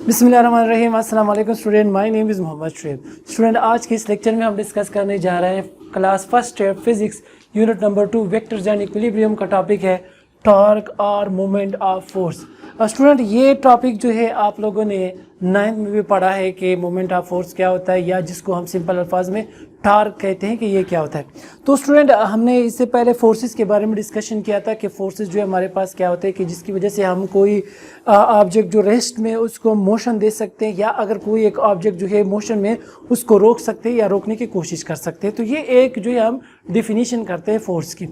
बिस्मिल्लाहिर्रहमानिर्रहीम। अस्सलाम वालेकुम student, my name is Mohammad Shoaib. Student, आज के इस लेक्चर में हम डिस्कस करने जा रहे हैं class first year physics unit number 2 vectors and equilibrium का टॉपिक है टॉर्क और मोमेंट ऑफ फोर्स। स्टूडेंट, ये टॉपिक जो है आप लोगों ने 9th में भी पढ़ा है कि मोमेंट ऑफ फोर्स क्या होता है, या जिसको हम सिंपल अल्फाज में टॉर्क कहते हैं कि ये क्या होता है। तो स्टूडेंट, हमने इससे पहले फोर्सेस के बारे में डिस्कशन किया था कि फोर्सेस जो है हमारे पास क्या होते हैं कि जिसकी वजह से हम कोई ऑब्जेक्ट जो रेस्ट में उसको मोशन दे सकते हैं, या अगर कोई एक ऑब्जेक्ट जो है मोशन में उसको रोक सकते हैं या रोकने की कोशिश कर सकते हैं। तो ये एक जो है हम डिफिनीशन करते हैं फोर्स की।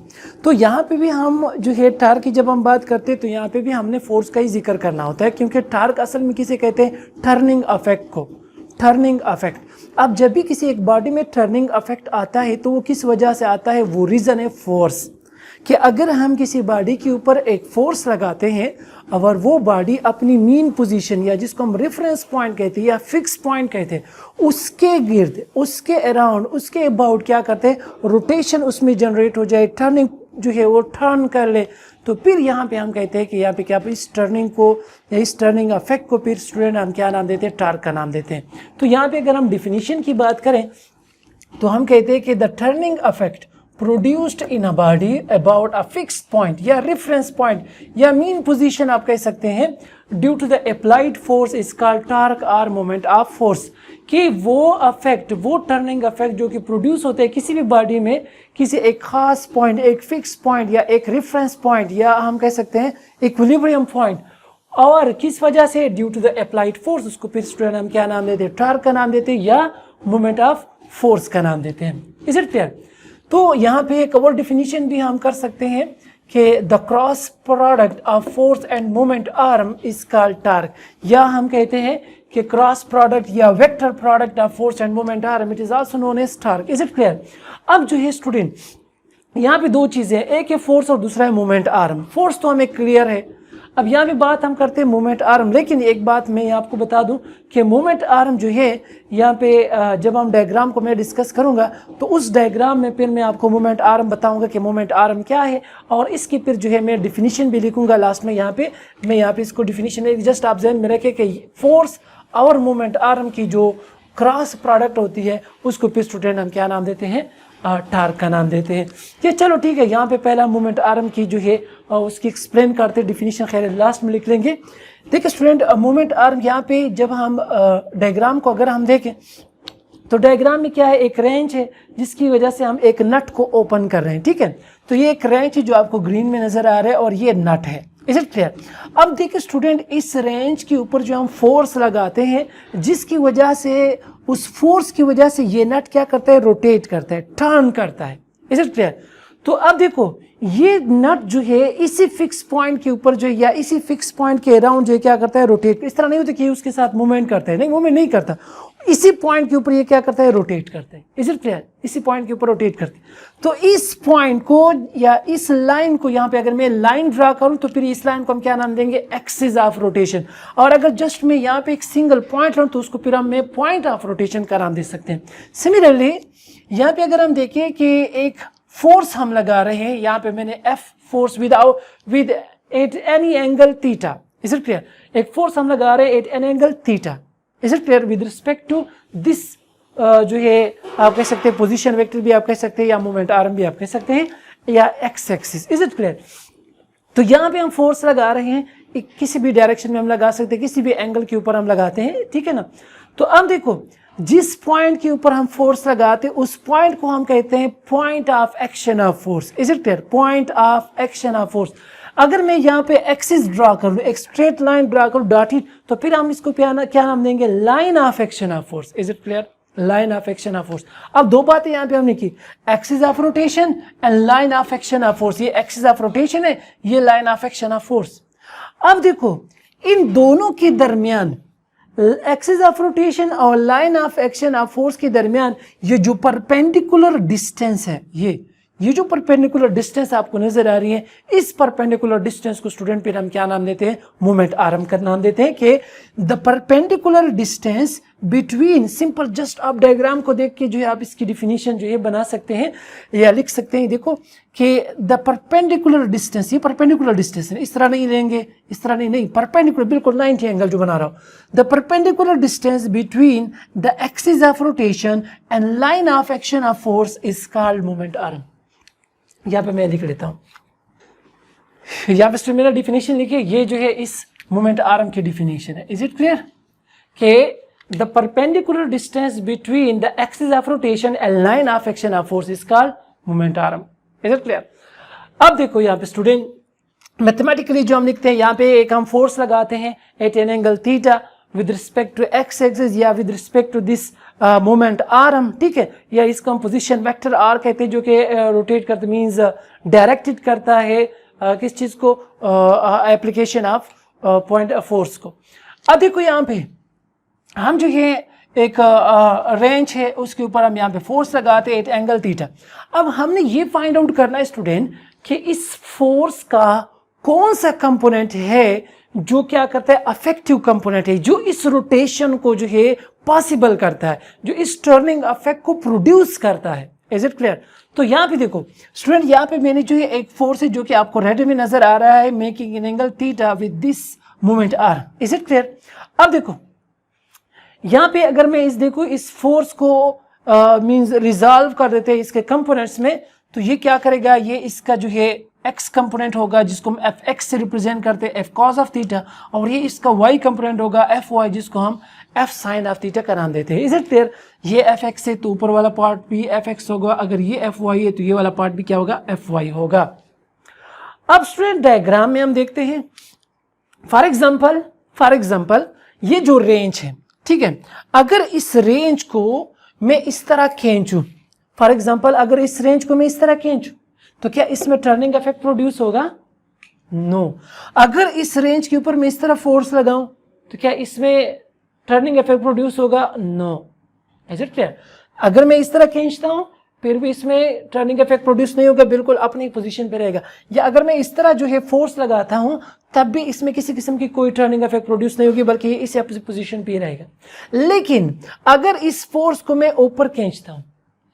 तो यहाँ पे भी हम जो है टार्क की जब हम बात करते हैं तो यहाँ पे भी हमने फोर्स का ही जिक्र करना होता है, क्योंकि टार्क असल में किसे कहते हैं? टर्निंग अफेक्ट को। टर्निंग अफेक्ट, अब जब भी किसी एक बॉडी में टर्निंग अफेक्ट आता है तो वो किस वजह से आता है? वो रीज़न है फोर्स। कि अगर हम किसी बॉडी के ऊपर एक फोर्स लगाते हैं, अगर वो बॉडी अपनी मीन पोजीशन या जिसको हम रेफरेंस पॉइंट कहते हैं या फिक्स पॉइंट कहते हैं, उसके गिर्द, उसके अराउंड, उसके अबाउट क्या करते हैं? रोटेशन उसमें जनरेट हो जाए, टर्निंग जो है वो टर्न कर ले, तो फिर यहाँ पे हम कहते हैं कि यहाँ पे क्या, इस टर्निंग को या इस टर्निंग अफेक्ट को फिर स्टूडेंट हम क्या नाम देते हैं? टार्क का नाम देते हैं। तो यहाँ पे अगर हम डिफिनीशन की बात करें तो हम कहते हैं कि the turning affect produced in a body about a fixed point या रेफरेंस पॉइंट या मीन पोजीशन आप कह सकते हैं, due to the applied force is called torque और मोमेंट ऑफ फोर्स। कि वो अफेक्ट, वो टर्निंग अफेक्ट जो कि प्रोड्यूस होते हैं किसी भी बॉडी में, किसी एक खास पॉइंट, एक फिक्स पॉइंट या एक रेफरेंस पॉइंट या हम कह सकते हैं इक्विलिब्रियम पॉइंट, और किस वजह से? Due to the applied force. उसको फिर स्टूडेंट हम क्या नाम देते हैं? टॉर्क का नाम देते हैं या मोमेंट ऑफ फोर्स का नाम देते हैं। Is it clear? तो यहाँ पे एक और डिफिनीशन भी हम कर सकते हैं कि the cross product of force and moment arm is called torque, या हम कहते हैं कि क्रॉस प्रोडक्ट या vector product of force and moment arm, it is also known as torque. Is it clear? अब जो है स्टूडेंट, यहाँ पे दो चीजें हैं, एक है फोर्स और दूसरा है मोमेंट आर्म। फोर्स तो हमें क्लियर है। अब यहाँ पे बात हम करते हैं मोमेंट आर्म, लेकिन एक बात मैं आपको बता दूं कि मोमेंट आर्म जो है यहाँ पे जब हम डायग्राम को मैं डिस्कस करूँगा तो उस डायग्राम में फिर मैं आपको मोमेंट आर्म बताऊँगा कि मोमेंट आर्म क्या है, और इसकी फिर जो है मैं डिफिनीशन भी लिखूँगा लास्ट में। यहाँ पे मैं यहाँ पे इसको डिफिनीशन जस्ट आप ध्यान में रखें कि फोर्स और मोमेंट आर्म की जो क्रॉस प्रोडक्ट होती है उसको फिर स्टूडेंट हम क्या नाम देते हैं? टॉर्क का नाम देते हैं। ये चलो ठीक है, यहाँ पे पहला मोमेंट आर्म की जो है उसकी एक्सप्लेन करते डिफिनीशन खैर लास्ट में लिख लेंगे। देखिए स्टूडेंट, मोमेंट आर्म यहाँ पे जब हम डायग्राम को अगर हम देखें तो डायग्राम में क्या है? एक रेंच है जिसकी वजह से हम एक नट को ओपन कर रहे हैं, ठीक है? तो ये एक रेंच है जो आपको ग्रीन में नजर आ रहा है और ये नट है। Is it clear? अब देखिए स्टूडेंट, इस रेंच के ऊपर जो हम फोर्स लगाते हैं, जिसकी वजह से, उस फोर्स की वजह से ये नट क्या करता है? रोटेट करता है, टर्न करता है। Is it clear? तो अब देखो, ये नट जो है इसी फिक्स पॉइंट के ऊपर जो है या इसी फिक्स पॉइंट के अराउंड जो है क्या करता है? रोटेट। इस तरह नहीं होता कि उसके साथ मूवमेंट करता है, नहीं, मूवमेंट नहीं करता। इसी पॉइंट के ऊपर ये क्या करता है? रोटेट करता है। Is it clear? इसी पॉइंट के ऊपर रोटेट करते हैं। तो इस पॉइंट को या इस लाइन को, यहाँ पे अगर मैं लाइन ड्रा करूं तो फिर इस लाइन को हम क्या नाम देंगे? Axis of rotation. और अगर जस्ट मैं यहाँ पे एक सिंगल पॉइंट लाऊं तो उसको फिर हम पॉइंट ऑफ रोटेशन का नाम दे सकते हैं। सिमिलरली यहाँ पे अगर हम देखें कि एक फोर्स हम लगा रहे हैं, यहाँ पे मैंने F force with at any angle theta. Is it clear? एक फोर्स हम लगा रहे हैं at an angle theta. Is it clear? With respect to this जो है आप कह सकते हैं पोजीशन वेक्टर भी आप कह सकते हैं, या मोमेंट आर्म भी आप कह सकते हैं, या x axis. Is it clear? तो यहाँ पे हम फोर्स लगा रहे हैं, किसी भी डायरेक्शन में हम लगा सकते हैं, किसी भी एंगल के ऊपर हम लगाते हैं, ठीक है ना? तो अब देखो, जिस पॉइंट के ऊपर हम फोर्स लगाते हैं उस पॉइंट को हम कहते हैं point of action of force. Is it clear? Point of action of force. अगर मैं यहाँ पे एक्सिस ड्रा करूँ, एक स्ट्रेट लाइन ड्रा करूँ डॉटेड, तो फिर हम इसको क्या नाम देंगे? Line of action of force. Is it clear? Line of action of force. अब दो बातें यहाँ पे हमने की, axis of rotation and line of action of force. ये एक्सिस ऑफ रोटेशन है, ये line of action of force. अब देखो, इन दोनों के दरमियान, एक्सिस ऑफ रोटेशन और line of action of force के दरमियान ये जो परपेंडिकुलर डिस्टेंस है, ये जो परपेंडिकुलर डिस्टेंस आपको नजर आ रही है, इस परपेंडिकुलर डिस्टेंस को स्टूडेंट फिर हम क्या नाम देते हैं, मोमेंट आर्म का नाम देते हैं कि the perpendicular distance between, simple just आप डायग्राम को देख के जो है आप इसकी डिफिनीशन जो है बना सकते हैं या लिख सकते हैं। देखो कि द परपेंडिकुलर डिस्टेंस, ये परपेंडिकुलर डिस्टेंस है, इस तरह नहीं लेंगे, इस तरह नहीं, परपेंडिकुलर बिल्कुल 90 एंगल जो बना रहा हूं। The perpendicular distance between the axis of rotation and line of action of force is called moment arm. यहां पे मैं लिख लेता हूं, यहां पे मेरा डिफिनेशन लिखिए, ये जो है इस मोमेंट आर्म की डिफिनेशन है। इज इट क्लियर कि the perpendicular distance between the axis of rotation and line of action of force is called moment arm. Is it clear? अब देखो यहाँ पे स्टूडेंट, मैथमेटिकली जो हम लिखते हैं, यहाँ पे एक हम फोर्स लगाते हैं at an angle theta with respect to X axis या with respect to this moment arm, ठीक है, या इसको हम पोजीशन वेक्टर आर कहते हैं, जो कि रोटेट करते मींस डायरेक्टेड करता है किस चीज को, एप्लीकेशन ऑफ पॉइंट फोर्स को। अब देखो यहाँ पे हम जो ये एक रेंज है उसके ऊपर हम यहाँ पे फोर्स लगाते हैं एट एंगल थीटा। अब हमने ये फाइंड आउट करना है स्टूडेंट कि इस फोर्स का कौन सा कंपोनेंट है जो क्या करता है, अफेक्टिव कंपोनेंट है, जो इस रोटेशन को जो है पॉसिबल करता है, जो इस टर्निंग इफेक्ट को प्रोड्यूस करता है। Is it clear? तो यहाँ पे देखो स्टूडेंट, यहाँ पे मैंने जो है एक फोर्स है जो कि आपको रेड में नजर आ रहा है, making an angle theta with this moment r. Is it clear? अब देखो यहाँ पे अगर मैं इस फोर्स को मींस रिजॉल्व कर देते हैं इसके कंपोनेंट्स में, तो ये क्या करेगा, ये इसका जो है एक्स कंपोनेंट होगा जिसको हम एफ एक्स से रिप्रेजेंट करते हैं, एफ कॉस ऑफ थीटा, और ये इसका वाई कंपोनेंट होगा एफ वाई, जिसको हम एफ साइन ऑफ थीटा का नाम देते हैं। Is it clear? ये एफ एक्स है तो ऊपर वाला पार्ट भी एफ एक्स होगा, अगर ये एफ वाई है तो ये वाला पार्ट भी क्या होगा, एफ वाई होगा। अब स्टूडेंट डायग्राम में हम देखते हैं, फॉर एग्जाम्पल ये जो रेंज है, ठीक है, अगर इस रेंज को मैं इस तरह खींचूं, फॉर एग्जांपल अगर इस रेंज को मैं इस तरह खींचूं तो क्या इसमें टर्निंग इफेक्ट प्रोड्यूस होगा? नो। अगर इस रेंज के ऊपर मैं इस तरह फोर्स लगाऊं तो क्या इसमें टर्निंग इफेक्ट प्रोड्यूस होगा? नो। Is it clear? अगर मैं इस तरह खींचता हूं फिर भी इसमें टर्निंग इफेक्ट प्रोड्यूस नहीं होगा, बिल्कुल अपनी पोजीशन पे रहेगा। या अगर मैं इस तरह जो है फोर्स लगाता हूं तब भी इसमें किसी किस्म की कोई टर्निंग इफेक्ट प्रोड्यूस नहीं होगी, बल्कि ये इस पोजीशन पे रहेगा। लेकिन अगर इस फोर्स को मैं ऊपर खींचता हूं,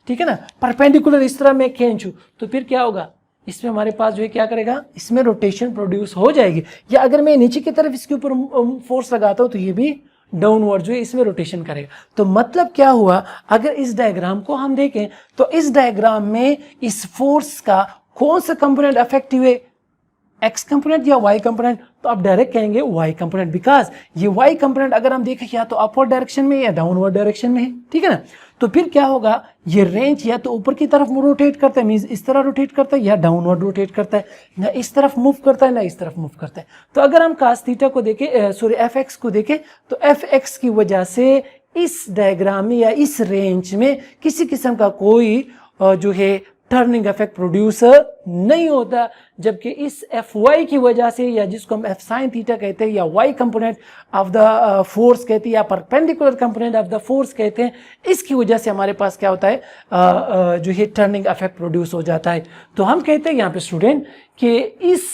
ठीक है ना, परपेंडिकुलर इस तरह मैं खींचूं, तो फिर क्या होगा, इसमें हमारे पास जो है क्या करेगा, इसमें रोटेशन प्रोड्यूस हो जाएगी। या अगर मैं नीचे की तरफ इसके ऊपर फोर्स लगाता हूं तो ये भी डाउनवर्ड जो है इसमें रोटेशन करेगा। तो मतलब क्या हुआ, अगर इस डायग्राम को हम देखें तो इस डायग्राम में इस फोर्स का कौन सा कंपोनेंट अफेक्टिव है, एक्स कंपोनेंट या वाई कंपोनेंट? तो आप डायरेक्ट कहेंगे वाई कंपोनेंट, बिकॉज ये वाई कंपोनेंट अगर हम देखें या तो अपवर्ड डायरेक्शन में या डाउनवर्ड डायरेक्शन में है, ठीक है ना। तो फिर क्या होगा, ये रेंज या तो ऊपर की तरफ रोटेट करता है, मींस इस तरह रोटेट करता है, या डाउनवर्ड रोटेट करता है, ना इस तरफ मूव करता है ना इस तरफ मूव करता है। तो अगर हम cos थीटा को देखें, सॉरी एफ एक्स को देखें, तो एफ एक्स की वजह से इस डायग्राम में या इस रेंज में किसी किस्म का कोई जो है टर्निंग इफेक्ट प्रोड्यूस नहीं होता, जबकि इस एफ वाई की वजह से, या जिसको हम एफ साइन थीटा कहते हैं, या y component of the force कहते हैं, या perpendicular component of the force कहते हैं, इसकी वजह से हमारे पास क्या होता है, जो है टर्निंग इफेक्ट प्रोड्यूस हो जाता है। तो हम कहते हैं यहाँ पे स्टूडेंट कि इस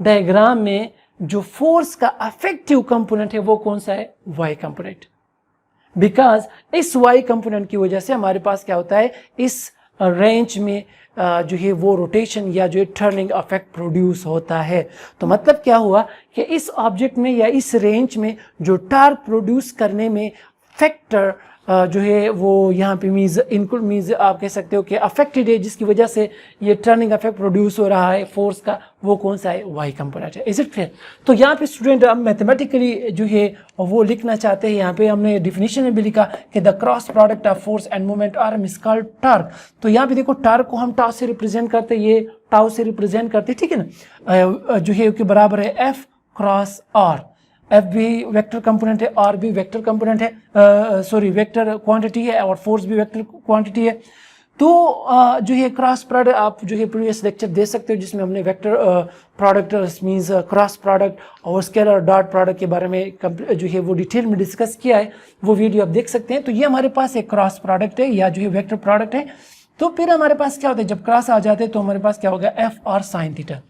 डायग्राम में जो फोर्स का अफेक्टिव कंपोनेंट है वो कौन सा है, वाई कंपोनेंट, बिकॉज इस वाई कंपोनेंट की वजह से हमारे पास क्या होता है, इस रेंज में जो है वो रोटेशन या जो है टर्निंग इफेक्ट प्रोड्यूस होता है। तो मतलब क्या हुआ कि इस ऑब्जेक्ट में या इस रेंज में जो टॉर्क प्रोड्यूस करने में फैक्टर जो है वो यहाँ पे मींस आप कह सकते हो कि अफेक्टेड है, जिसकी वजह से ये टर्निंग इफेक्ट प्रोड्यूस हो रहा है फोर्स का, वो कौन सा है, वाई कंपोनेंट है। Is it clear? तो यहाँ पे स्टूडेंट हम मैथमेटिकली जो है वो लिखना चाहते हैं, यहाँ पे हमने डिफिनीशन में भी लिखा कि the cross product of force and moment arm is called torque. तो यहाँ पे देखो टॉर्क को हम टाउ से रिप्रेजेंट करते हैं, ये टाउ से रिप्रेजेंट करते हैं, ठीक है ना, जो है के बराबर है एफ क्रॉस आर। एफ भी वेक्टर कंपोनेंट है, आर भी वेक्टर कंपोनेंट है, सॉरी वेक्टर क्वांटिटी है, और फोर्स भी वेक्टर क्वांटिटी है। तो जो है क्रॉस प्रोडक्ट आप जो है प्रीवियस लेक्चर दे सकते हो, जिसमें हमने vector product means cross product और स्केलर डॉट प्रोडक्ट के बारे में जो है वो डिटेल में डिस्कस किया है, वो वीडियो आप देख सकते हैं। तो ये हमारे पास एक क्रॉस प्रोडक्ट है या जो है वेक्टर प्रोडक्ट है, तो फिर हमारे पास क्या होता है, जब क्रॉस आ जाते हैं तो हमारे पास क्या होगा, F R sine theta.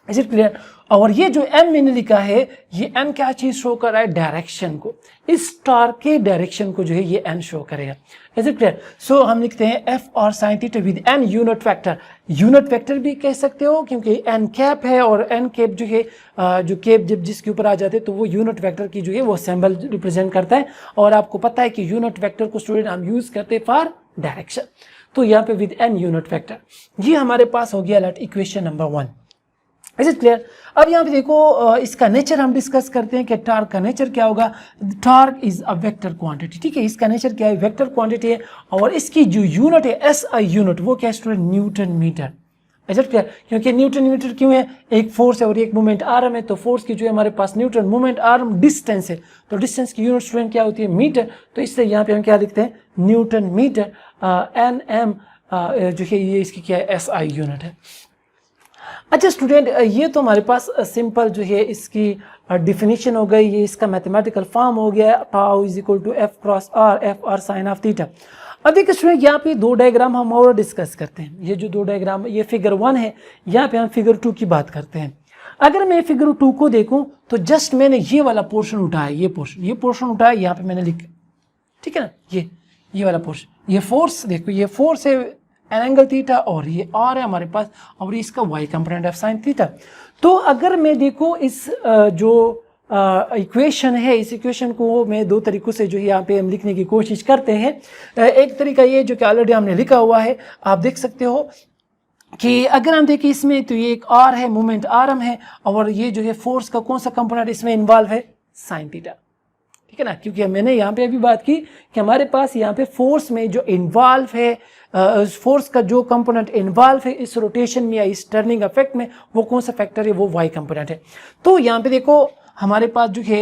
Is it clear? और ये जो m मैंने लिखा है, ये m क्या चीज शो कर रहा है, डायरेक्शन को, इस टॉर्क के डायरेक्शन को जो है ये m शो करेगा। Is it clear? सो हम लिखते हैं एफ और sine theta with n unit vector. Unit vector भी कह सकते हो क्योंकि n कैप है, और n कैप जो है जो कैप जब जिसके ऊपर आ जाते हैं तो वो यूनिट वेक्टर की जो है वो सिंबल रिप्रेजेंट करता है। और आपको पता है कि यूनिट वेक्टर को स्टूडेंट हम यूज करते हैं फॉर डायरेक्शन। तो यहाँ पे विद n यूनिट वेक्टर, ये हमारे पास हो गया let equation number 1। Is it clear? अब यहाँ पे देखो इसका नेचर हम डिस्कस करते हैं कि टॉर्क का नेचर क्या होगा। Torque is a vector quantity, ठीक है, इसका नेचर क्या है, वेक्टर क्वांटिटी है, और इसकी जो यूनिट है SI यूनिट, वो क्या student, newton metre. Is it clear? क्योंकि न्यूटन मीटर क्यों है, एक फोर्स है और एक मोमेंट आर्म है, तो फोर्स की जो है हमारे पास न्यूटन, मोमेंट आर्म डिस्टेंस है, तो डिस्टेंस की यूनिट स्टूडेंट क्या होती है, मीटर। तो इसलिए यहाँ पे हम क्या लिखते हैं, न्यूटन मीटर, NM जो है ये इसकी क्या है, SI यूनिट है। अच्छा स्टूडेंट, ये तो हमारे पास सिंपल जो है इसकी डिफिनीशन हो गई, ये इसका मैथमेटिकल फॉर्म हो गया, tau is equal to F cross r, F are sine of theta. अब देखिए स्टूडेंट, यहाँ पे दो डायग्राम हम और डिस्कस करते हैं। ये जो दो डायग्राम, ये फिगर 1 है, यहाँ पे हम फिगर 2 की बात करते हैं। अगर मैं फिगर 2 को देखूं तो जस्ट मैंने ये वाला पोर्शन उठाया, ये पोर्शन उठाया, यहाँ पे मैंने लिखा, ठीक है ना, ये वाला पोर्शन, ये फोर्स देखो, ये फोर्स है एन एंगल थीटा, और ये आर है हमारे पास, और ये इसका y component F sine theta. तो अगर मैं देखो इस जो इक्वेशन है, इस इक्वेशन को मैं दो तरीकों से जो है यहाँ पे हम लिखने की कोशिश करते हैं। एक तरीका ये जो कि ऑलरेडी हमने लिखा हुआ है, आप देख सकते हो कि अगर हम देखें इसमें, तो ये एक आर है, मोमेंट आर्म है, और ये जो है फोर्स का कौन सा कंपोनेंट इसमें इन्वॉल्व है, साइन थीटा, ठीक है ना। क्योंकि मैंने यहाँ पे अभी बात की कि हमारे पास यहाँ पे फोर्स में जो इन्वॉल्व है, फोर्स का जो कंपोनेंट इन्वॉल्व है इस रोटेशन में या इस टर्निंग इफेक्ट में, वो कौन सा फैक्टर है, वो वाई कंपोनेंट है। तो यहाँ पे देखो हमारे पास जो है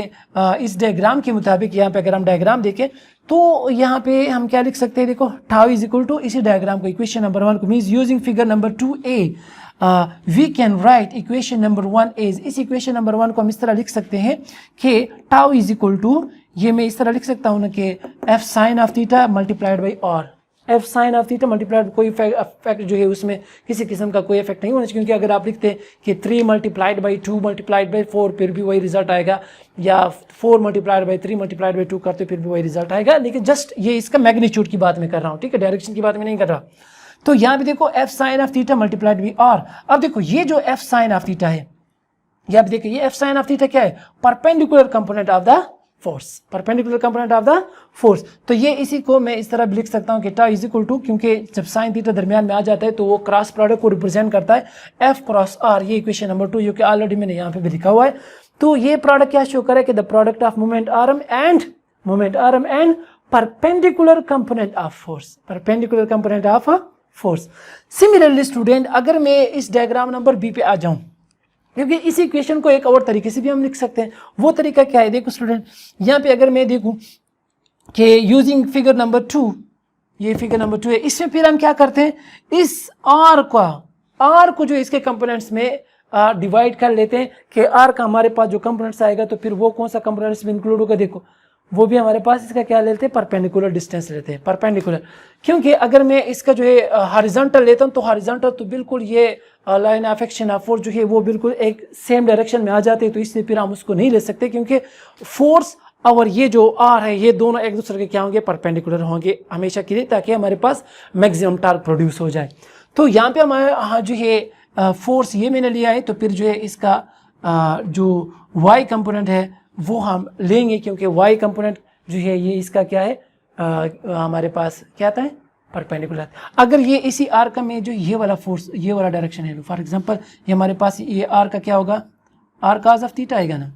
इस डायग्राम के मुताबिक, यहाँ पे अगर हम डायग्राम देखें तो यहाँ पे हम क्या लिख सकते हैं, देखो टाउ इज इक्वल टू, इसी डायग्राम को इक्वेशन नंबर 1 को means using figure number 2a we can write equation number 1 as, इस इक्वेशन नंबर 1 को हम इस तरह लिख सकते हैं कि टाउ इज इक्वल टू, ये मैं इस तरह लिख सकता हूँ ना कि F sine of theta multiplied by R, F sine of theta multiplied, कोई इफेक्ट जो है उसमें किसी किस्म का कोई इफेक्ट नहीं होना चाहिए, क्योंकि अगर आप लिखते हैं कि 3 मल्टीप्लाइड बाई 2 मल्टीप्लाइड बाई 4 फिर भी वही रिजल्ट आएगा, या 4 मल्टीप्लाइड बाई 3 मल्टीप्लाइड बाई 2 करते फिर भी वही रिजल्ट आएगा। लेकिन जस्ट ये इसका मैग्नीट्यूड की बात मैं कर रहा हूँ, ठीक है, डायरेक्शन की बात मैं नहीं कर रहा। तो यहाँ पे देखो F sine of theta multiplied by R. अब देखो ये जो एफ साइन ऑफ थीटा है, ये आप देखिए, ये एफ साइन ऑफ थीटा क्या है, perpendicular component of the force, perpendicular component of the force. तो ये इसी को मैं इस तरह भी लिख सकता हूँ कि टाउ इज इक्वल टू, क्योंकि जब साइन थीटा दरमियान में आ जाता है तो वो क्रॉस प्रोडक्ट को रिप्रेजेंट करता है, एफ क्रॉस आर, ये इक्वेशन नंबर 2 जो कि ऑलरेडी मैंने यहाँ पे भी लिखा हुआ है। तो ये प्रोडक्ट क्या शो करे कि the product of moment arm and perpendicular component of force, perpendicular component of force. Similarly student, अगर मैं इस डायग्राम नंबर बी पे आ जाऊं, क्योंकि इस इक्वेशन को एक और तरीके से भी हम लिख सकते हैं, वो तरीका क्या है, देखो स्टूडेंट, यहाँ पे अगर मैं देखूं कि यूजिंग फिगर नंबर 2, ये फिगर नंबर 2 है, इसमें फिर हम क्या करते हैं, इस आर को जो इसके कंपोनेंट्स में डिवाइड कर लेते हैं कि आर का हमारे पास जो कंपोनेंट्स आएगा तो फिर वो कौन सा कंपोनेंट्स में इंक्लूड होगा, देखो वो भी हमारे पास इसका क्या लेते हैं, परपेंडिकुलर डिस्टेंस लेते हैं, परपेंडिकुलर। क्योंकि अगर मैं इसका जो है हॉरिजॉन्टल लेता हूं तो हॉरिजॉन्टल तो बिल्कुल ये line of action of force जो है वो बिल्कुल एक सेम डायरेक्शन में आ जाते हैं, तो इसलिए फिर हम उसको नहीं ले सकते, क्योंकि फोर्स और ये जो आर है ये दोनों एक दूसरे के क्या होंगे, परपेंडिकुलर होंगे हमेशा के लिए, ताकि हमारे पास मैक्सिमम टॉर्क प्रोड्यूस हो जाए। तो यहाँ पे हमारे जो है फोर्स ये मैंने लिया है, तो फिर जो है इसका जो वाई कंपोनेंट है वो हम लेंगे, क्योंकि वाई कंपोनेंट जो है ये इसका क्या है, हमारे पास क्या आता है, परपेंडिकुलर। अगर ये इसी आर का में जो ये वाला फोर्स, ये वाला डायरेक्शन है, फॉर एग्जांपल ये हमारे पास ये आर का क्या होगा, आर काज ऑफ थीटा आएगा ना,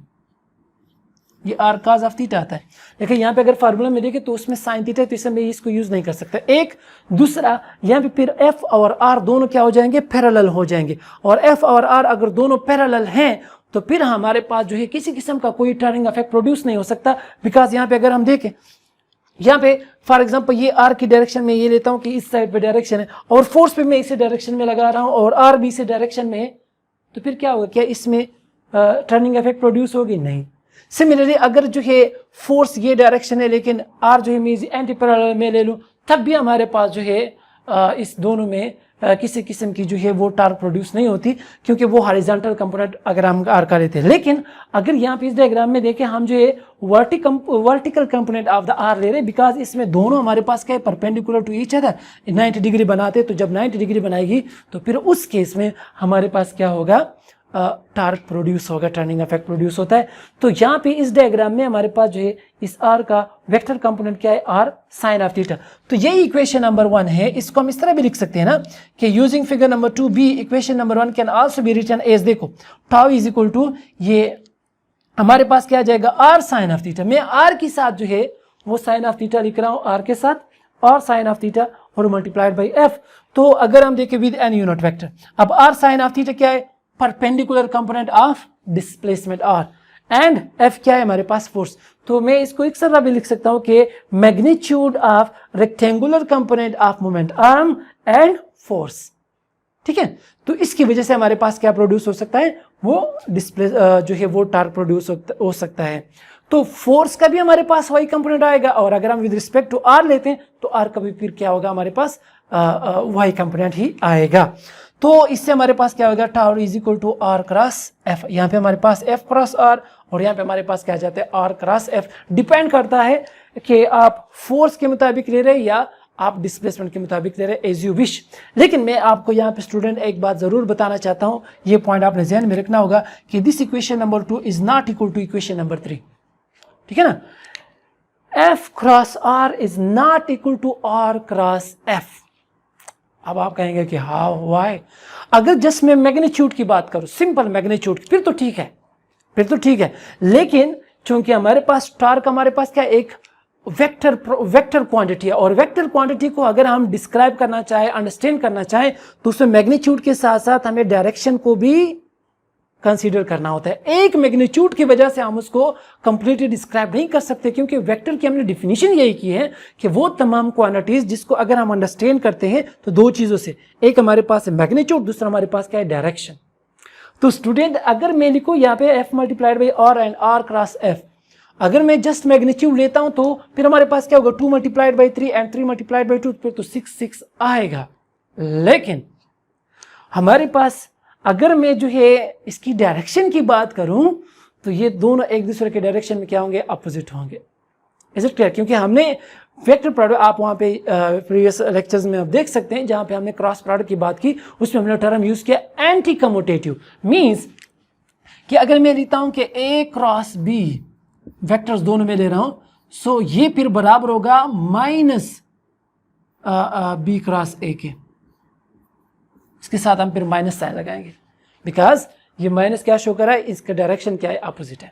ये आर काज ऑफ थीटा आता है। लेकिन यहाँ पे अगर फार्मूला में देखें तो उसमें साइन थीटा है, तो इसमें इसको यूज नहीं कर सकता। एक दूसरा यहाँ पे फिर एफ और आर दोनों क्या हो जाएंगे, पैरेलल हो जाएंगे, और एफ और आर अगर दोनों पैरेलल हैं तो फिर हमारे पास जो है किसी किस्म का कोई टर्निंग इफेक्ट प्रोड्यूस नहीं हो सकता। बिकॉज यहाँ पे अगर हम देखें, यहाँ पे फॉर एग्जांपल ये आर की डायरेक्शन में ये लेता हूँ कि इस साइड पे डायरेक्शन है, और फोर्स पे मैं इसी डायरेक्शन में लगा रहा हूँ, और आर भी इसी डायरेक्शन में है, तो फिर क्या होगा, क्या इसमें टर्निंग इफेक्ट प्रोड्यूस होगी, नहीं। सिमिलरली अगर जो है फोर्स ये डायरेक्शन है लेकिन आर जो है मैं एंटी पैरेलल में ले लूँ, तब भी हमारे पास जो है इस दोनों में किसी किस्म की जो है वो टार्क प्रोड्यूस नहीं होती, क्योंकि वो हॉरिजॉन्टल कंपोनेंट अगर हम आर का लेते हैं। लेकिन अगर यहाँ पे इस डायग्राम में देखें, हम जो है vertical component of the R ले रहे हैं, बिकॉज इसमें दोनों हमारे पास क्या है, perpendicular to each other 90 degree बनाते हैं। तो जब 90 डिग्री बनाएगी तो फिर उस केस में हमारे पास क्या होगा, टार्क प्रोड्यूस होगा, टर्निंग इफेक्ट प्रोड्यूस होता है। तो यहाँ पे इस डायग्राम में हमारे पास जो है इस आर का वेक्टर कंपोनेंट क्या है, आर साइन ऑफ थीटा। तो ये इक्वेशन नंबर 1 है। इसको हम इस तरह भी लिख सकते हैं ना कि using figure number 2b equation number 1 can also be written as, देखो टाउ इज इक्वल टू, ये हमारे पास क्या आ जाएगा, आर साइन ऑफ थीटा। मैं आर के साथ जो है वो साइन ऑफ थीटा लिख रहा हूँ, आर के साथ और साइन ऑफ थीटा और मल्टीप्लाइड बाई एफ। तो अगर हम देखें विद एन यूनिट वेक्टर, अब आर साइन ऑफ थीटा क्या है, perpendicular component of displacement R, and F क्या है हमारे पास, फोर्स। तो मैं इसको एक तरह भी लिख सकता हूं कि magnitude of rectangular component of moment arm and force. ठीक है, तो इसकी वजह से हमारे पास क्या प्रोड्यूस हो सकता है, वो डिस्प्ले जो है वो टार्क प्रोड्यूस हो सकता है। तो फोर्स का भी हमारे पास वाई कंपोनेंट आएगा, और अगर हम विद रिस्पेक्ट टू आर लेते हैं तो आर का भी फिर क्या होगा, हमारे पास वाई कंपोनेंट ही आएगा। तो इससे हमारे पास क्या होगा, tau is equal to R cross F. यहाँ पे हमारे पास एफ क्रॉस आर, और यहाँ पे हमारे पास क्या जाता है, आर क्रॉस एफ। डिपेंड करता है कि आप फोर्स के मुताबिक ले रहे हैं या आप डिस्प्लेसमेंट के मुताबिक ले रहे हैं, एज यू विश। लेकिन मैं आपको यहाँ पे स्टूडेंट एक बात जरूर बताना चाहता हूँ, ये पॉइंट आपने ध्यान में रखना होगा कि this equation number 2 is not equal to equation number 3। ठीक है ना, F cross R is not equal to R cross F. अब आप कहेंगे कि हाउ, व्हाई? अगर जस्ट मैं मैग्नीट्यूड की बात करूं, सिंपल मैग्नीट्यूड, फिर तो ठीक है, फिर तो ठीक है। लेकिन चूंकि हमारे पास टार्क, हमारे पास क्या एक वेक्टर क्वांटिटी है, और वेक्टर क्वांटिटी को अगर हम डिस्क्राइब करना चाहे, अंडरस्टैंड करना चाहे, तो उसमें मैग्नीट्यूड के साथ साथ हमें डायरेक्शन को भी कंसीडर करना होता है। एक मैग्नीट्यूड की वजह से हम उसको कंप्लीटली डिस्क्राइब नहीं कर सकते, क्योंकि वेक्टर की हमने डिफिनीशन यही की है कि वो तमाम क्वांटिटीज जिसको अगर हम अंडरस्टैंड करते हैं तो दो चीजों से, एक हमारे पास है मैग्नीट्यूड, दूसरा हमारे पास क्या है, डायरेक्शन। तो स्टूडेंट अगर मैं लिखूं यहाँ पे F multiplied by R and R cross F, अगर मैं जस्ट मैग्नीट्यूड लेता हूं तो फिर हमारे पास क्या होगा, 2 multiplied by 3 and 3 multiplied by 2, फिर तो 6 आएगा। लेकिन हमारे पास अगर मैं जो है इसकी डायरेक्शन की बात करूं तो ये दोनों एक दूसरे के डायरेक्शन में क्या होंगे, अपोजिट होंगे। Is it clear? क्योंकि हमने वेक्टर प्रोडक्ट, आप वहां पे प्रीवियस लेक्चर्स में आप देख सकते हैं जहां पे हमने क्रॉस प्रोडक्ट की बात की, उसमें हमने टर्म यूज किया एंटी कम्यूटेटिव। मींस कि अगर मैं लेता हूं कि ए क्रॉस बी, वेक्टर्स दोनों में ले रहा हूं, सो ये फिर बराबर होगा माइनस बी क्रॉस ए के। इसके साथ हम फिर माइनस साइन लगाएंगे, बिकॉज ये माइनस क्या शो कर रहा है, इसका डायरेक्शन क्या है, अपोजिट है।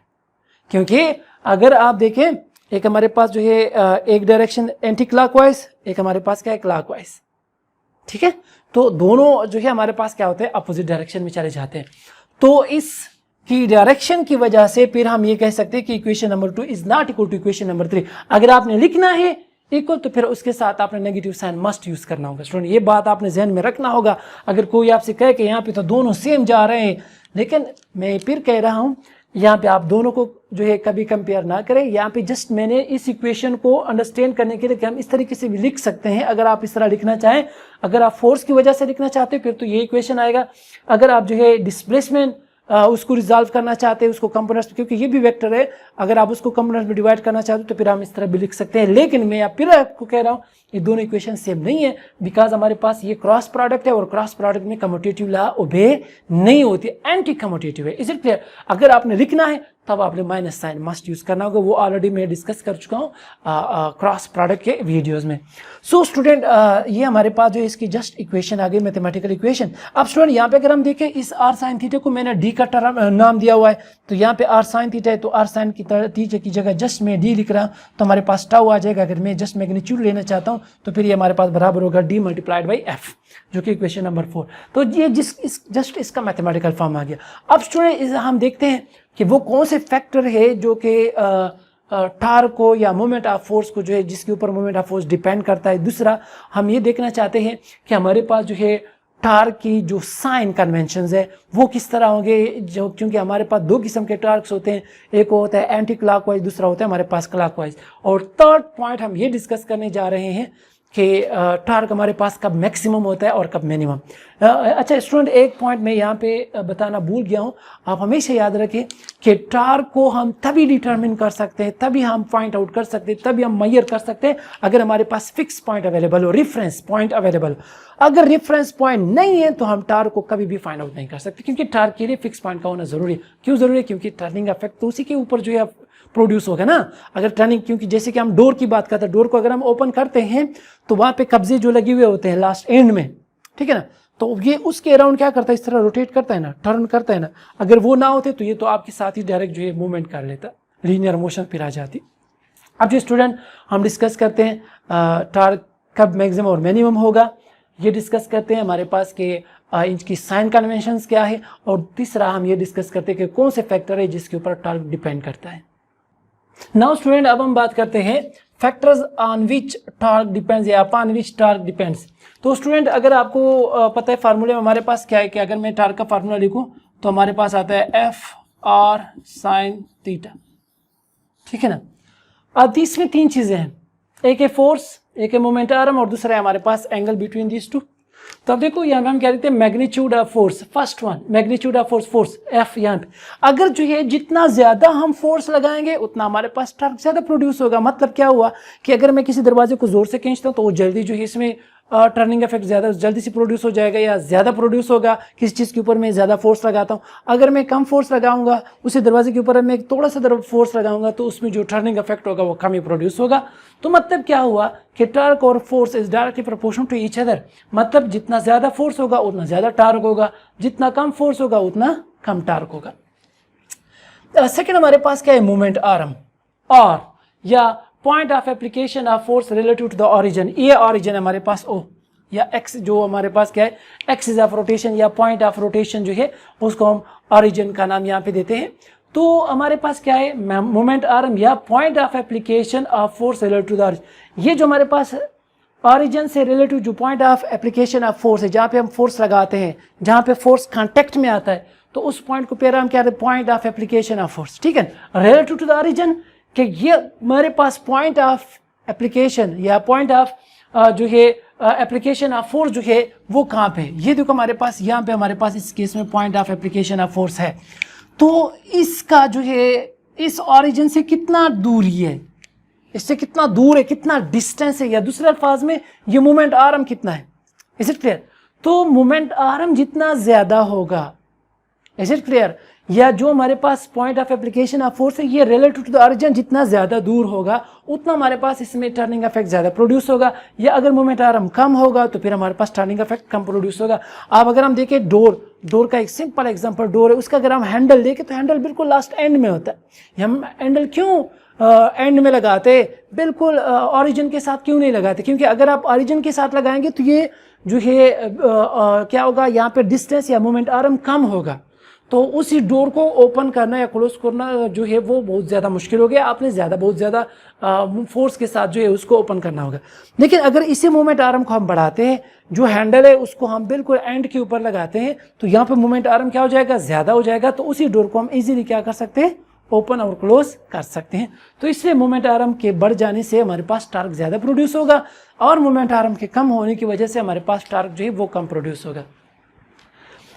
क्योंकि अगर आप देखें, एक हमारे पास जो है एक डायरेक्शन एंटी क्लॉकवाइज, एक हमारे पास क्या है, क्लॉकवाइज। ठीक है, तो दोनों जो है हमारे पास क्या होते हैं, अपोजिट डायरेक्शन में चले जाते हैं। तो इस की डायरेक्शन की वजह से फिर हम ये कह सकते हैं कि equation number 2 is not equal to equation number 3। अगर आपने लिखना है इक्वल तो फिर उसके साथ आपने नेगेटिव साइन मस्ट यूज करना होगा। स्टूडेंट ये बात आपने जहन में रखना होगा। अगर कोई आपसे कहे कि यहाँ पे तो दोनों सेम जा रहे हैं, लेकिन मैं फिर कह रहा हूँ यहाँ पे आप दोनों को जो है कभी कंपेयर ना करें। यहाँ पे जस्ट मैंने इस इक्वेशन को अंडरस्टैंड करने के लिए कि हम इस तरीके से भी लिख सकते हैं, अगर आप इस तरह लिखना चाहें। अगर आप फोर्स की वजह से लिखना चाहते हैं फिर तो ये इक्वेशन आएगा। अगर आप जो है डिस्प्लेसमेंट उसको रिजॉल्व करना चाहते हैं, उसको कंपोनेंट्स, क्योंकि ये भी वेक्टर है, अगर आप उसको कंपोनेंट्स में डिवाइड करना चाहते हो तो फिर हम इस तरह भी लिख सकते हैं। लेकिन मैं फिर आपको कह रहा हूँ ये दोनों इक्वेशन सेम नहीं है, बिकॉज हमारे पास ये क्रॉस प्रोडक्ट है और क्रॉस प्रोडक्ट में कम्यूटेटिव लॉ ओबे नहीं होती, एंटी कम्यूटेटिव है। Is it clear? अगर आपने लिखना है तब आपने माइनस साइन मस्ट यूज करना होगा, वो ऑलरेडी मैं डिस्कस कर चुका हूँ क्रॉस प्रोडक्ट के वीडियोस में। सो स्टूडेंट ये हमारे पास जो इसकी जस्ट इक्वेशन आ गई, मैथमेटिकल इक्वेशन। अब स्टूडेंट यहाँ पे अगर हम देखें, इस आर साइन थीटा को मैंने डी का टर्म नाम दिया हुआ है, तो यहाँ पे आर साइन थीटा है, तो आर साइन की थीटा की जगह जस्ट मैं डी लिख रहा हूँ, तो हमारे पास टाउ आ जाएगा। अगर मैं जस्ट मैग्नीट्यूड लेना चाहता हूँ तो फिर ये हमारे पास बराबर होगा डी मल्टीप्लाइड बाई एफ, जो कि इक्वेशन नंबर 4। तो ये जस्ट इसका मैथमेटिकल फॉर्म आ गया। अब स्टूडेंट हम देखते हैं कि वो कौन से फैक्टर है जो कि टार्क को या मोमेंट ऑफ फोर्स को जो है, जिसके ऊपर मोमेंट ऑफ फोर्स डिपेंड करता है। दूसरा हम ये देखना चाहते हैं कि हमारे पास जो है टार्क की जो साइन कन्वेंशंस है वो किस तरह होंगे, जो क्योंकि हमारे पास दो किस्म के टार्क्स होते हैं, एक होता है एंटी क्लॉकवाइज, दूसरा होता है हमारे पास क्लॉकवाइज। और थर्ड पॉइंट हम ये डिस्कस करने जा रहे हैं कि टार्क हमारे पास कब मैक्सिमम होता है और कब मिनिमम। अच्छा स्टूडेंट, एक पॉइंट मैं यहाँ पे बताना भूल गया हूँ, आप हमेशा याद रखें कि टार्क को हम तभी डिटरमिन कर सकते हैं, तभी हम पॉइंट आउट कर सकते हैं, तभी हम मेजर कर सकते हैं अगर हमारे पास फिक्स पॉइंट अवेलेबल हो, रेफरेंस पॉइंट अवेलेबल। अगर रेफरेंस पॉइंट नहीं है तो हम टार्क को कभी भी फाइंड आउट नहीं कर सकते, क्योंकि टार्क के लिए फिक्स पॉइंट का होना जरूरी है। क्यों जरूरी है? क्योंकि टर्निंग इफेक्ट तो उसी के ऊपर जो है प्रोड्यूस होगा ना। अगर टर्निंग, क्योंकि जैसे कि हम डोर की बात करते हैं, डोर को अगर हम ओपन करते हैं तो वहां पे कब्जे जो लगे हुए होते हैं लास्ट एंड में, ठीक है ना, तो ये उसके अराउंड क्या करता है, इस तरह रोटेट करता है ना, टर्न करता है ना। अगर वो ना होते तो ये तो आपके साथ ही डायरेक्ट जो है मूवमेंट कर लेता, लीनियर मोशन फिर आ जाती। अब जो स्टूडेंट हम डिस्कस करते हैं टार्क कब मैक्सिमम और मिनिमम होगा, ये डिस्कस करते हैं हमारे पास के इनकी साइन कन्वेंशंस क्या है, और तीसरा हम ये डिस्कस करते हैं कि कौन से फैक्टर है जिसके ऊपर टार्क डिपेंड करता है। नाउ स्टूडेंट, अब हम बात करते हैं factors on which torque depends या अपॉन विच टार्क डिपेंड्स। तो स्टूडेंट, अगर आपको पता है फार्मूले में हमारे पास क्या है कि अगर मैं टार्क का फार्मूला लिखूं तो हमारे पास आता है एफ आर साइन थीटा, ठीक है ना। अब इसमें तीन चीजें हैं, एक है फोर्स, एक है मोमेंट आर्म और दूसरा है हमारे पास एंगल बिटवीन दीज टू। तो अब देखो यहाँ पे हम क्या लिखते हैं, magnitude of force, first one magnitude of force, force F यहाँ पे। अगर जो है जितना ज्यादा हम फोर्स लगाएंगे उतना हमारे पास टार्क ज्यादा प्रोड्यूस होगा। मतलब क्या हुआ कि अगर मैं किसी दरवाजे को जोर से खींचता हूँ तो वो जल्दी जो है इसमें टर्निंग इफेक्ट ज्यादा जल्दी से प्रोड्यूस हो जाएगा या ज्यादा प्रोड्यूस होगा किसी चीज के ऊपर मैं ज्यादा फोर्स लगाता हूँ। अगर मैं कम फोर्स लगाऊंगा उसी दरवाजे के ऊपर मैं थोड़ा सा फोर्स लगाऊंगा तो उसमें जो टर्निंग इफेक्ट होगा वो कम ही प्रोड्यूस होगा। तो मतलब क्या हुआ कि टार्क और force is directly proportional to each other. मतलब जितना ज्यादा फोर्स होगा उतना ज्यादा टार्क होगा, जितना कम फोर्स होगा उतना कम टार्क होगा। सेकेंड हमारे पास क्या है, मूवमेंट आर्म और या point of application of force relative to the origin. ये ऑरिजिन हमारे पास ओ या एक्स, जो हमारे पास क्या है एक्सिस ऑफ रोटेशन या पॉइंट ऑफ रोटेशन जो है उसको हम ऑरिजिन का नाम यहाँ पे देते हैं। तो हमारे पास क्या है, मोमेंट आर्म या point of application of force relative to the origin. ये जो हमारे पास ऑरिजिन से रिलेटिव जो point of application of force है, जहाँ पे हम फोर्स लगाते हैं, जहाँ पे फोर्स कॉन्टेक्ट में आता है, तो उस पॉइंट को पेरा हम क्या कहते हैं, point of application of force, ठीक है। रिलेटिव टू द ऑरिजिन कि ये हमारे पास पॉइंट ऑफ एप्लीकेशन या पॉइंट ऑफ जो है एप्लीकेशन ऑफ फोर्स जो है वो कहाँ पे, ये देखो हमारे पास यहाँ पे हमारे पास इस केस में point of application of force है। तो इसका जो है इस ऑरिजिन से कितना दूरी है, इससे कितना दूर है, कितना डिस्टेंस है, या दूसरे अल्फाज में ये मोमेंट आर्म कितना है। Is it clear? तो मोमेंट आर्म जितना ज्यादा होगा, इज इट क्लियर, या जो हमारे पास point of application of force है ये रिलेटिव टू द ऑरिजिन जितना ज्यादा दूर होगा उतना हमारे पास इसमें टर्निंग इफेक्ट ज्यादा प्रोड्यूस होगा। या अगर मोमेंट आर्म कम होगा तो फिर हमारे पास टर्निंग इफेक्ट कम प्रोड्यूस होगा। अब अगर हम देखें डोर का एक सिंपल एग्जांपल डोर है, उसका अगर हम हैंडल देखें तो हैंडल बिल्कुल लास्ट एंड में होता है। हम हैंडल क्यों एंड में लगाते, बिल्कुल ऑरिजिन के साथ क्यों नहीं लगाते? क्योंकि अगर आप ऑरिजिन के साथ लगाएंगे तो ये जो है क्या होगा, यहाँ पे डिस्टेंस या मोमेंट आर्म कम होगा, तो उसी डोर को ओपन करना या क्लोज करना जो है वो बहुत ज़्यादा मुश्किल हो गया। आपने बहुत ज़्यादा फोर्स के साथ जो है उसको ओपन करना होगा। लेकिन अगर इसी मोमेंट आर्म को हम बढ़ाते हैं, जो हैंडल है उसको हम बिल्कुल एंड के ऊपर लगाते हैं, तो यहाँ पे मोमेंट आर्म क्या हो जाएगा, ज़्यादा हो जाएगा। तो उसी डोर को हम इजीली क्या कर सकते हैं, ओपन और क्लोज कर सकते हैं। तो इसलिए मोमेंट आर्म के बढ़ जाने से हमारे पास टार्क ज़्यादा प्रोड्यूस होगा और मोमेंट आर्म के कम होने की वजह से हमारे पास टार्क जो है वो कम प्रोड्यूस होगा।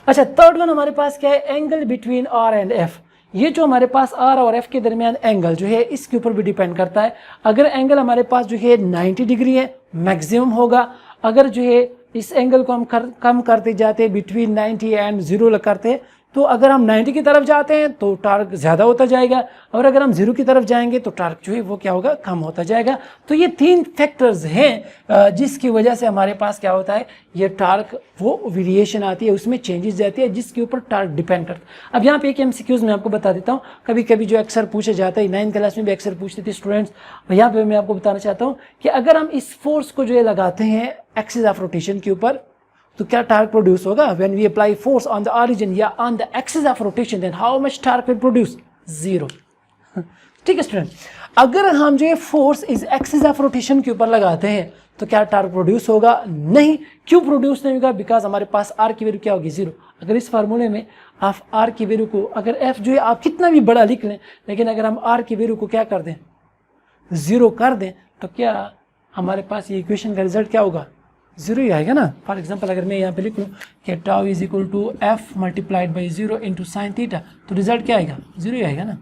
अच्छा, थर्ड वन हमारे पास क्या है, angle between R and F. ये जो हमारे पास आर और एफ के दरमियान एंगल जो है इसके ऊपर भी डिपेंड करता है। अगर एंगल हमारे पास जो है 90 डिग्री है मैक्सिमम होगा। अगर जो है इस एंगल को हम कम करते जाते हैं, बिटवीन 90 एंड 0 करते हैं, तो अगर हम 90 की तरफ जाते हैं तो टार्क ज़्यादा होता जाएगा, और अगर हम 0 की तरफ जाएंगे तो टार्क जो है वो क्या होगा, कम होता जाएगा। तो ये तीन फैक्टर्स हैं जिसकी वजह से हमारे पास क्या होता है, ये टार्क वो वेरिएशन आती है, उसमें चेंजेस जाती है जिसके ऊपर टार्क डिपेंड करता है। अब यहाँ पे एक MCQs मैं आपको बता देता हूँ, कभी कभी जो अक्सर पूछा जाता है, 9th क्लास में भी अक्सर पूछते थे स्टूडेंट्स। यहाँ पे मैं आपको बताना चाहता हूँ कि अगर हम इस फोर्स को जो है लगाते हैं एक्सिस ऑफ रोटेशन के ऊपर, तो क्या टार्क प्रोड्यूस होगा? When we apply force on the origin या on the axis of rotation, then how much torque will produce? 0। ठीक है स्टूडेंट, अगर हम जो है फोर्स इस एक्सिस ऑफ रोटेशन के ऊपर लगाते हैं तो क्या टार्क प्रोड्यूस होगा? नहीं। क्यों प्रोड्यूस नहीं होगा? बिकॉज हमारे पास आर की वैल्यू क्या होगी, 0। अगर इस फार्मूले में आप आर की वैल्यू को, अगर एफ जो है आप कितना भी बड़ा लिख लें, लेकिन अगर हम आर की वैल्यू को क्या कर दें, 0 कर दें, तो क्या हमारे पास ये इक्वेशन का रिजल्ट क्या होगा, 0 ही आएगा ना। फॉर एग्जांपल अगर मैं यहाँ पे लिख लूँ कि tau is equal to F multiplied by 0 into sine theta, तो रिजल्ट क्या आएगा, 0 ही आएगा ना।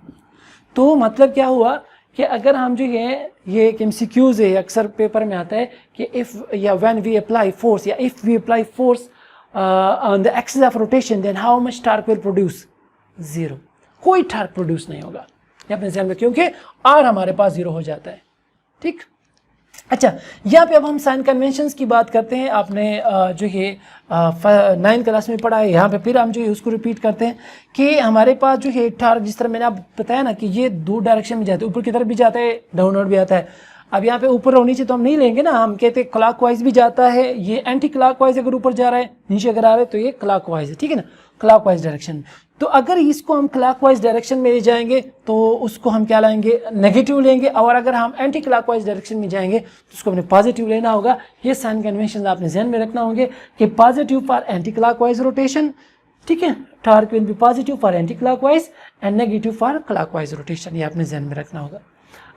तो मतलब क्या हुआ कि अगर हम जो है, ये एक MCQs है, अक्सर पेपर में आता है कि इफ़ या व्हेन वी अप्लाई फोर्स या if we apply force on the axis of rotation then how much torque will produce, 0, कोई टार्क प्रोड्यूस नहीं होगा। ये अपने ध्यान में, क्योंकि आर हमारे पास 0 हो जाता है। ठीक, अच्छा, यहाँ पे अब हम साइन कन्वेंशंस की बात करते हैं। आपने जो है 9th क्लास में पढ़ा है, यहाँ पे फिर हम जो है उसको रिपीट करते हैं कि हमारे पास जो है टार्क, जिस तरह मैंने आप बताया ना कि ये 2 डायरेक्शन में जाते हैं, ऊपर की तरफ भी जाता है, डाउनवर्ड भी आता है। अब यहाँ पे ऊपर और नीचे तो हम नहीं लेंगे ना, हम कहते हैं क्लॉकवाइज भी जाता है, ये एंटी क्लॉकवाइज अगर ऊपर जा रहा है, नीचे अगर आ रहा है तो ये क्लॉकवाइज है, ठीक है ना, क्लॉकवाइज डायरेक्शन में। तो अगर इसको हम क्लॉकवाइज डायरेक्शन में ले जाएंगे तो उसको हम क्या लाएंगे, नेगेटिव लेंगे, और अगर हम एंटी क्लॉकवाइज डायरेक्शन में जाएंगे तो उसको हमने पॉजिटिव लेना होगा। ये साइन कन्वेंशन आपने ध्यान में रखना होंगे कि positive for anti clockwise rotation, ठीक है, torque will be positive for anti clockwise and negative for clockwise rotation, ये आपने ध्यान में रखना होगा।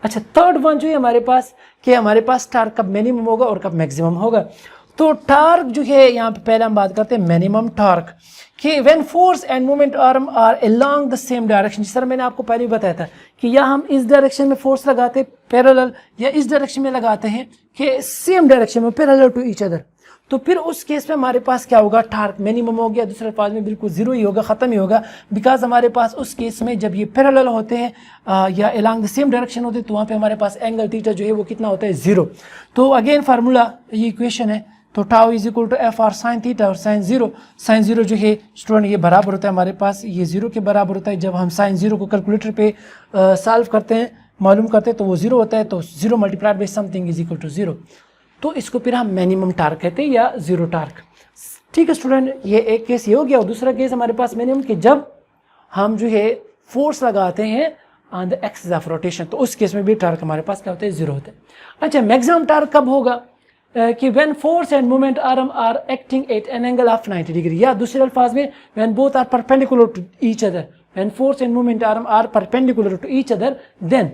अच्छा, थर्ड वन जो है हमारे पास कि हमारे पास टार्क कब मिनिमम होगा और कब मैक्सिमम होगा। तो टार्क जो है यहाँ पे पहले हम बात करते हैं मिनिमम टार्क कि when force and moment arm are along the same direction, जिस तरह मैंने आपको पहले भी बताया था कि या हम इस डायरेक्शन में फोर्स लगाते हैं पैरेलल, या इस डायरेक्शन में लगाते हैं कि सेम डायरेक्शन में पैरेलल टू ईच अदर, तो फिर उस केस में हमारे पास क्या होगा, टार्क मिनिमम हो गया, दूसरे अल्फाज में बिल्कुल 0 ही होगा, ख़त्म ही होगा। बिकॉज हमारे पास उस केस में जब ये पैरेलल होते हैं या अलोंग द सेम डायरेक्शन होते हैं तो वहाँ पे हमारे पास एंगल थीटा जो है वो कितना होता है, 0। तो अगेन फार्मूला, ये इक्वेशन है, तो tau is equal to F are sine theta, और साइन 0 जो है स्टूडेंट ये बराबर होता है हमारे पास, ये 0 के बराबर होता है। जब हम साइन 0 को कैलकुलेटर पे सॉल्व करते हैं, मालूम करते हैं, तो वो 0 होता है, तो 0 multiplied by something is equal to 0, तो इसको फिर हम मिनिमम टार्क कहते हैं या 0 टार्क। ठीक है स्टूडेंट, ये एक केस ये हो गया। और दूसरा केस हमारे पास मिनिमम कि जब हम जो है फोर्स लगाते हैं on the axis of rotation, तो उस केस में भी टार्क हमारे पास क्या होता है, 0 होता है। अच्छा, मैक्सिमम टार्क कब होगा कि when force and moment arm are acting at an angle of 90 degree, या दूसरे अल्फाज में when both are perpendicular to each other, when force and moment arm are perpendicular to each other, then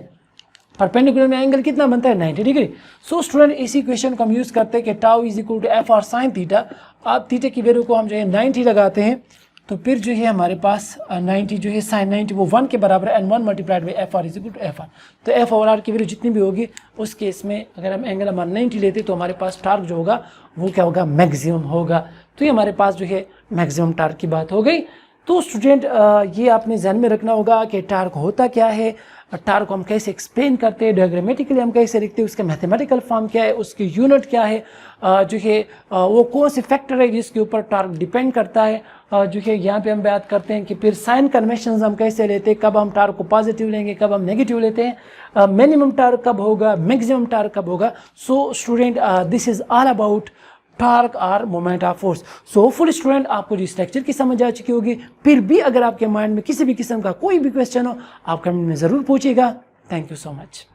perpendicular में angle कितना बनता है, 90 degree. So student, इसी इक्वेशन को हम यूज करते हैं कि tau is equal to F are sine theta. आप थीटा की वैल्यू को हम जो है 90 लगाते हैं, तो फिर जो है हमारे पास 90 जो है साइन 90 वो 1 के बराबर है, and 1 multiplied by F R is equal to F R. तो एफ और आर की वैल्यू जितनी भी होगी उस केस में अगर हम एंगल हमारा 90 लेते तो हमारे पास टार्क जो होगा वो क्या होगा, मैक्सिमम होगा। तो ये हमारे पास जो है मैक्सिमम टार्क की बात हो गई। तो स्टूडेंट ये आपने ध्यान में रखना होगा कि टार्क होता क्या है, टार्क को हम कैसे एक्सप्लेन करते हैं, डायग्रामेटिकली हम कैसे लिखते हैं, उसका मैथमेटिकल फॉर्म क्या है, उसकी यूनिट क्या है, जो है वो कौन से फैक्टर है जिसके ऊपर टार्क डिपेंड करता है, जो है यहाँ पे हम बात करते हैं कि फिर साइन कन्वेंशन हम कैसे लेते हैं, कब हम टार्क को पॉजिटिव लेंगे, कब हम नेगेटिव लेते हैं, मिनिमम टार्क कब होगा, मैक्सिमम टार्क कब होगा। So student, this is all about torque और moment of force. So hopefully student आपको इस लेक्चर की समझ आ चुकी होगी। फिर भी अगर आपके माइंड में किसी भी किस्म का कोई भी क्वेश्चन हो, आप कमेंट में ज़रूर पूछिएगा। Thank you so much.